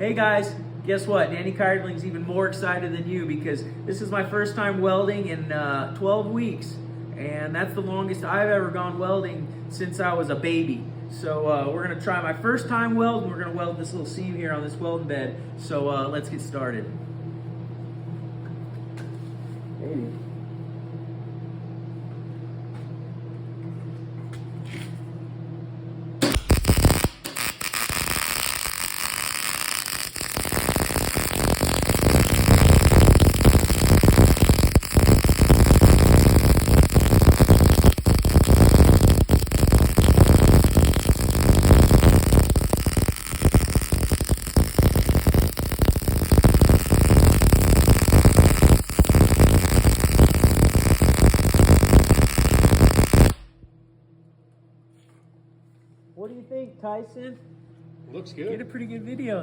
Hey guys, guess what? Danny Cardling's even more excited than you because this is my first time welding in 12 weeks. And that's the longest I've ever gone welding since I was a baby. So we're gonna try my first time weld, and we're gonna weld this little seam here on this welding bed. So let's get started. Maybe. What do you think, Tyson? Looks good. Get a pretty good video of that.